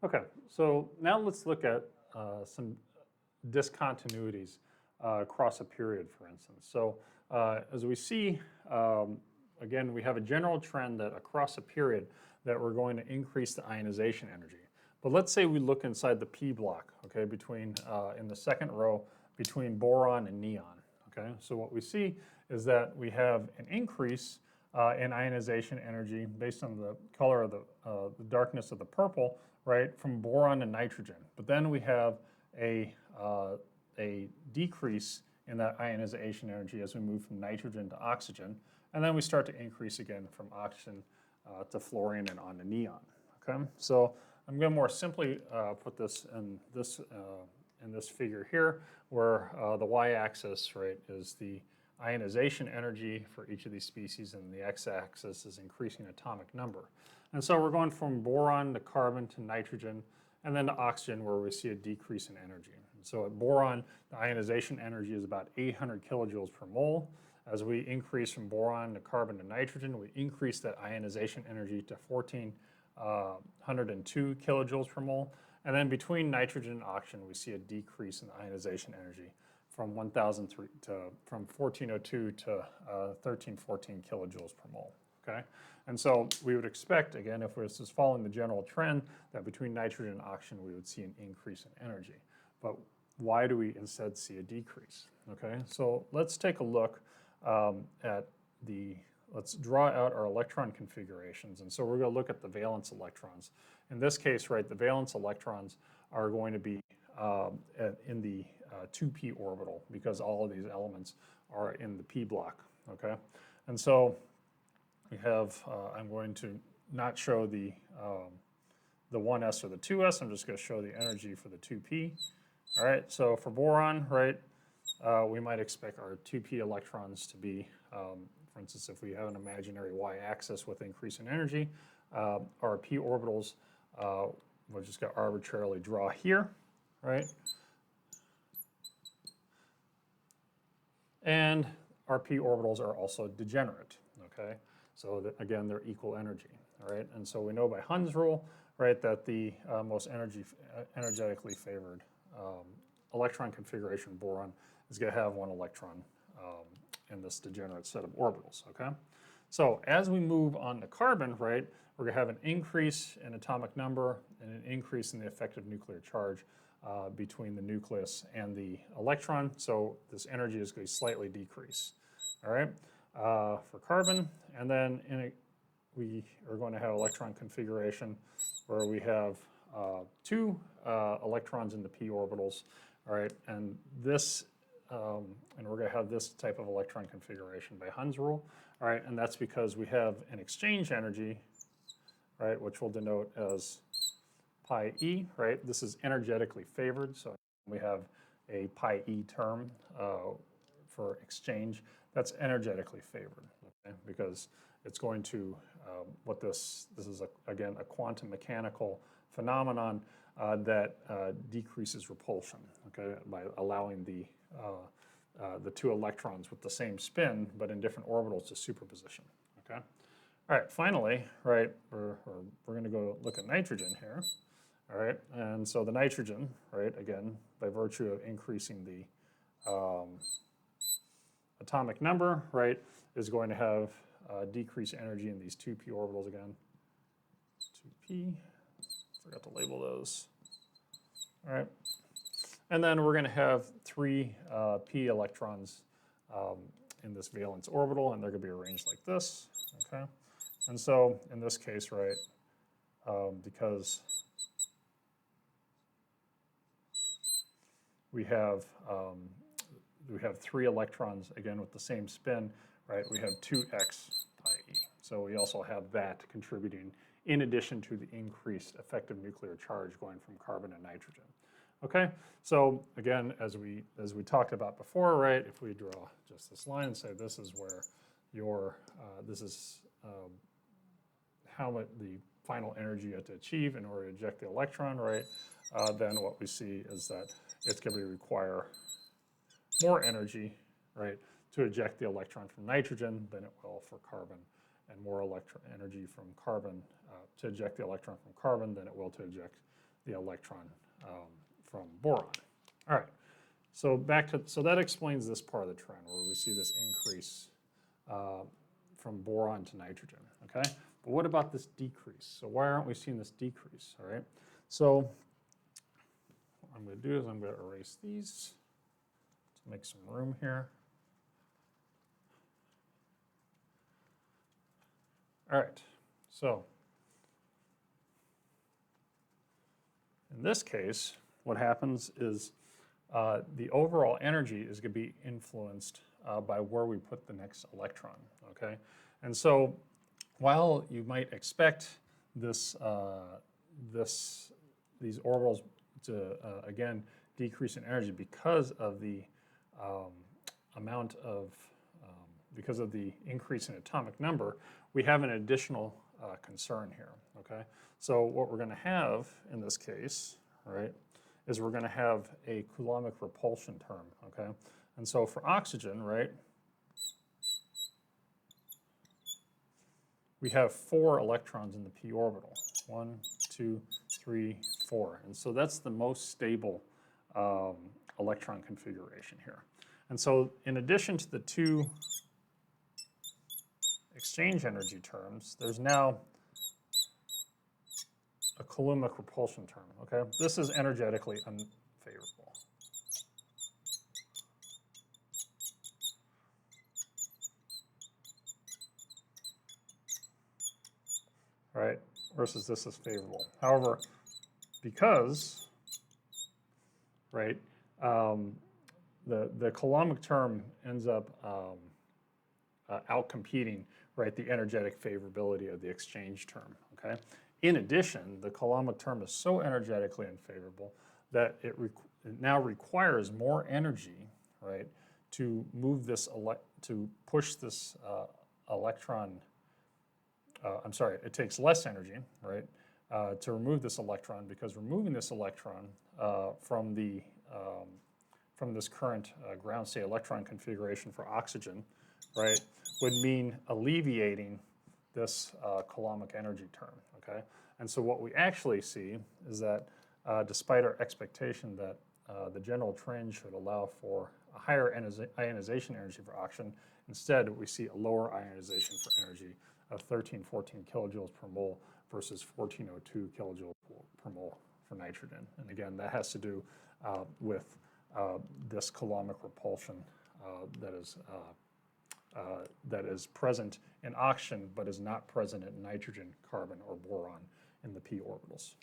Okay, so now let's look at some discontinuities across a period, for instance. So as we see, again, we have a general trend that across a period that we're going to increase the ionization energy. But let's say we look inside the P block, okay, between, in the second row, between boron and neon, okay? So what we see is that we have an increase in ionization energy based on the color of the darkness of the purple, right, from boron and nitrogen. But then we have a decrease in that ionization energy as we move from nitrogen to oxygen. And then we start to increase again from oxygen to fluorine and on to neon, okay? So I'm going to more simply put this in this figure here, where the y-axis, right, is the ionization energy for each of these species, and the x-axis is increasing atomic number. And so we're going from boron to carbon to nitrogen, and then to oxygen, where we see a decrease in energy. And so at boron, the ionization energy is about 800 kilojoules per mole. As we increase from boron to carbon to nitrogen, we increase that ionization energy to 1,402 kilojoules per mole. And then between nitrogen and oxygen, we see a decrease in ionization energy from 1402 to 1314 kilojoules per mole. Okay, and so we would expect, again, if this is following the general trend, that between nitrogen and oxygen we would see an increase in energy. But why do we instead see a decrease? Okay, so let's take a look let's draw out our electron configurations. And so we're going to look at the valence electrons. In this case, right, the valence electrons are going to be in the 2p orbital, because all of these elements are in the p block, okay? And so we have, I'm going to not show the 1s or the 2s, I'm just going to show the energy for the 2p. All right, so for boron, right, we might expect our 2p electrons to be, for instance, if we have an imaginary y-axis with increase in energy, our p orbitals, we're just going to arbitrarily draw here, right? And our p orbitals are also degenerate, okay? So that, again, they're equal energy, all right? And so we know by Hund's rule, right, that the most energetically favored electron configuration boron is going to have one electron in this degenerate set of orbitals, okay? So as we move on to carbon, right, we're going to have an increase in atomic number and an increase in the effective nuclear charge between the nucleus and the electron. So this energy is going to slightly decrease, all right, for carbon. And then we are going to have electron configuration where we have two electrons in the p orbitals, all right, and this, and we're going to have this type of electron configuration by Hund's rule, all right, and that's because we have an exchange energy, right, which we'll denote as pi e, right? This is energetically favored, so we have a pi e term for exchange. That's energetically favored, okay? Because it's going to, this is, again, a quantum mechanical phenomenon that decreases repulsion, okay, by allowing the two electrons with the same spin but in different orbitals to superposition, okay? All right, finally, right, we're going to go look at nitrogen here, all right? And so the nitrogen, right, again, by virtue of increasing the atomic number, right, is going to have decreased energy in these 2p orbitals again. 2p, forgot to label those, all right? And then we're going to have 3 p electrons in this valence orbital, and they're going to be arranged like this, okay? And so in this case, right, because we have 3 electrons, again, with the same spin, right, we have 2x pi e. So we also have that contributing in addition to the increased effective nuclear charge going from carbon and nitrogen. Okay, so again, as we talked about before, right, if we draw just this line and say this is where your, this is how much the final energy you have to achieve in order to eject the electron, right, then what we see is that it's going to require more energy, right, to eject the electron from nitrogen than it will for carbon, and more energy from carbon to eject the electron from carbon than it will to eject the electron from boron. All right, so so that explains this part of the trend where we see this increase from boron to nitrogen, okay? But what about this decrease? So why aren't we seeing this decrease, all right? So what I'm going to do is I'm going to erase these to make some room here. All right, so in this case, what happens is the overall energy is going to be influenced by where we put the next electron, okay? And so while you might expect these orbitals to, again, decrease in energy because of the because of the increase in atomic number, we have an additional concern here, okay? So what we're going to have in this case, right, is we're going to have a Coulombic repulsion term, okay? And so for oxygen, right, we have 4 electrons in the p orbital. 1, 2, 3, 4. And so that's the most stable electron configuration here. And so in addition to the 2 exchange energy terms, there's now a Coulombic repulsion term, okay? This is energetically unfavorable. Right, versus this is favorable. However, because, right, the Coulombic term ends up outcompeting, right, the energetic favorability of the exchange term, okay? In addition, the Coulombic term is so energetically unfavorable that it now requires more energy, right, to move this, to push this electron, I'm sorry, it takes less energy, right, to remove this electron, because removing this electron from this current ground state electron configuration for oxygen, right, would mean alleviating this Coulombic energy term, okay? And so what we actually see is that despite our expectation that the general trend should allow for a higher ionization energy for oxygen, instead we see a lower ionization for energy of 1314 kilojoules per mole versus 1402 kilojoules per mole for nitrogen. And again, that has to do with this Coulombic repulsion that is present in oxygen but is not present in nitrogen, carbon, or boron in the p orbitals.